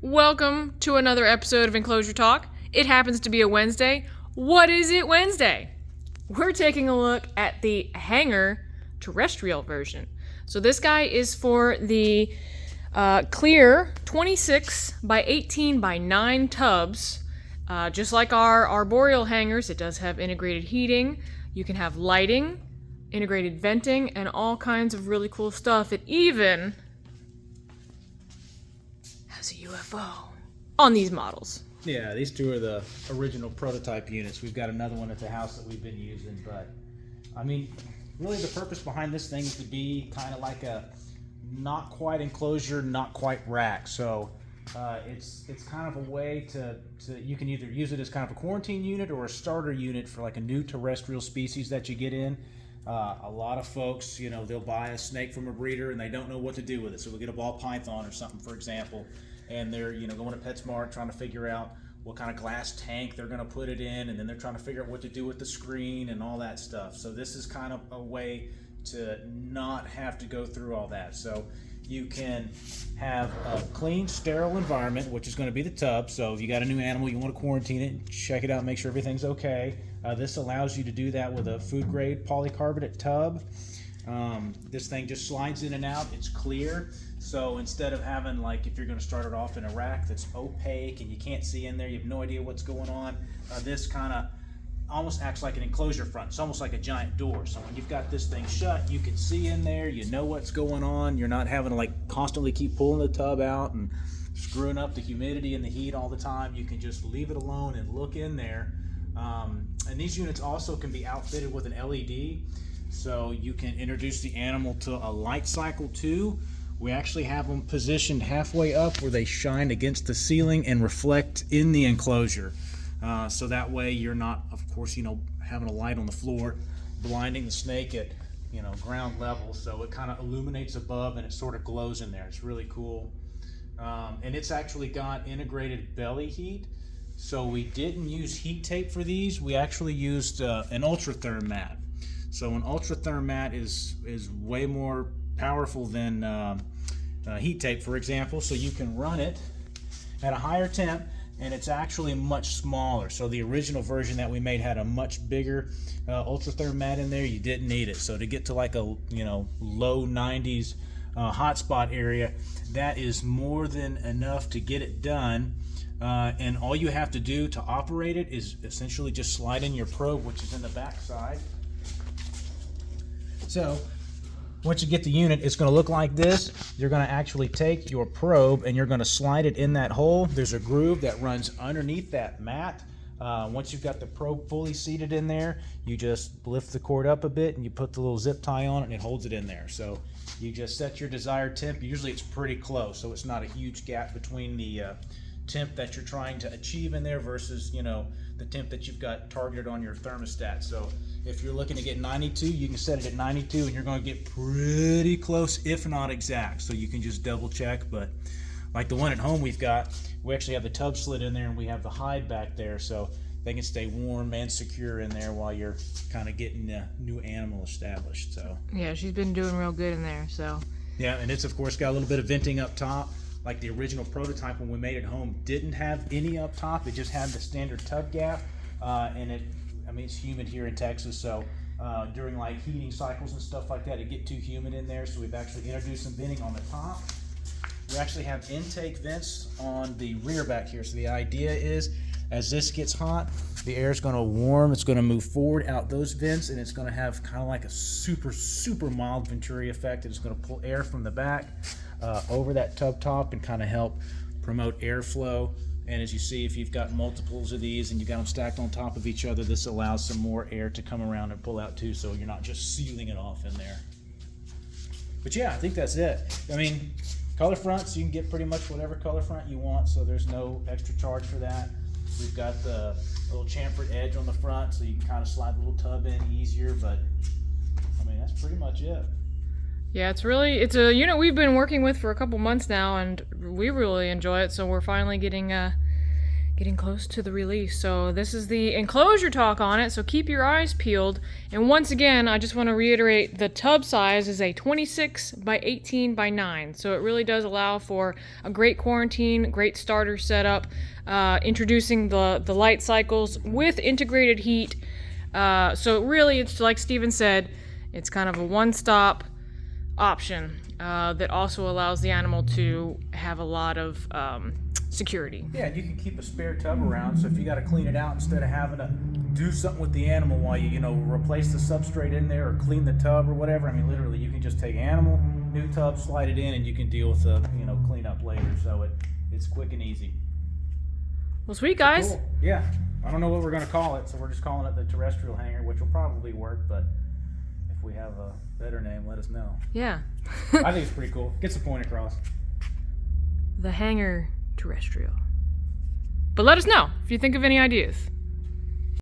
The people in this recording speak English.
Welcome to another episode of Enclosure Talk. It happens to be a Wednesday. What is it Wednesday? We're taking a look at the Hangar Terrestrial version. So this guy is for the clear 26 by 18 by 9 tubs. Just like our arboreal hangars, it does have integrated heating. You can have lighting, integrated venting, and all kinds of really cool stuff. It even has a UFO on these models. Yeah, these two are the original prototype units. We've got another one at the house that we've been using, but I mean, really the purpose behind this thing is to be kind of like a not quite enclosure, not quite rack. So it's kind of a way to you can either use it as kind of a quarantine unit or a starter unit for like a new terrestrial species that you get in. A lot of folks, you know, they'll buy a snake from a breeder and they don't know what to do with it. So we'll get a ball python or something, for example, and they're, you know, going to PetSmart trying to figure out what kind of glass tank they're going to put it in, and then they're trying to figure out what to do with the screen and all that stuff. So this is kind of a way to not have to go through all that. So you can have a clean, sterile environment, which is going to be the tub. So if you got a new animal, you want to quarantine it, check it out, make sure everything's okay. This allows you to do that with a food-grade polycarbonate tub. This thing just slides in and out. It's clear. So instead of having, like, if you're going to start it off in a rack that's opaque and you can't see in there, you have no idea what's going on, this kind of almost acts like an enclosure front. It's almost like a giant door. So when you've got this thing shut, you can see in there, you know what's going on. You're not having to like constantly keep pulling the tub out and screwing up the humidity and the heat all the time. You can just leave it alone and look in there. And these units also can be outfitted with an LED, so you can introduce the animal to a light cycle too. We actually have them positioned halfway up where they shine against the ceiling and reflect in the enclosure. So that way you're not, of course, you know, having a light on the floor, blinding the snake at, you know, ground level. So it kind of illuminates above and it sort of glows in there. It's really cool. And it's actually got integrated belly heat. So we didn't use heat tape for these. We actually used an ultratherm mat. So an ultratherm mat is way more powerful than heat tape, for example. So you can run it at a higher temp, and it's actually much smaller. So the original version that we made had a much bigger ultratherm mat in there. You didn't need it. So to get to like a, you know, low 90s hotspot area, that is more than enough to get it done. And all you have to do to operate it is essentially just slide in your probe, which is in the back side. So once you get the unit, it's going to look like this. You're going to actually take your probe and you're going to slide it in that hole. There's a groove that runs underneath that mat. Once you've got the probe fully seated in there, you just lift the cord up a bit and you put the little zip tie on it and it holds it in there. So you just set your desired temp. Usually it's pretty close, so it's not a huge gap between the temp that you're trying to achieve in there versus, you know, the temp that you've got targeted on your thermostat. So if you're looking to get 92, you can set it at 92 and you're going to get pretty close, if not exact. So you can just double check. But like the one at home we actually have the tub slid in there and we have the hide back there, so they can stay warm and secure in there while you're kind of getting the new animal established. So Yeah, she's been doing real good in there. So yeah, and it's of course got a little bit of venting up top. Like the original prototype when we made it home didn't have any up top. It just had the standard tub gap, and I mean, it's humid here in Texas, so during like heating cycles and stuff like that, it get too humid in there. So we've actually introduced some venting on the top. We actually have intake vents on the rear back here. So the idea is, as this gets hot, the air is going to warm. It's going to move forward out those vents, and it's going to have kind of like a super mild Venturi effect. And it's going to pull air from the back over that tub top and kind of help promote airflow. And as you see, if you've got multiples of these and you've got them stacked on top of each other, this allows some more air to come around and pull out too, so you're not just sealing it off in there. But yeah, I think that's it. I mean, color fronts, you can get pretty much whatever color front you want, so there's no extra charge for that. We've got the little chamfered edge on the front, so you can kind of slide the little tub in easier, but I mean, that's pretty much it. yeah, it's a unit we've been working with for a couple months now, and we really enjoy it. So we're finally getting getting close to the release. So this is the enclosure talk on it, so keep your eyes peeled. And once again, I just want to reiterate, the tub size is a 26 by 18 by 9. So it really does allow for a great quarantine, great starter setup, introducing the light cycles with integrated heat. So really, it's like Steven said, it's kind of a one-stop option that also allows the animal to have a lot of security. Yeah, and you can keep a spare tub around, so if you got to clean it out instead of having to do something with the animal while you replace the substrate in there or clean the tub or whatever. I mean, literally, you can just take animal, new tub, slide it in, and you can deal with the cleanup later. So it's quick and easy. Well, sweet, guys. Cool. Yeah, I don't know what we're going to call it, so we're just calling it the Terrestrial Hangar, which will probably work, but if we have a better name, let us know. Yeah. I think it's pretty cool. Gets the point across. The Hangar Terrestrial. But let us know if you think of any ideas.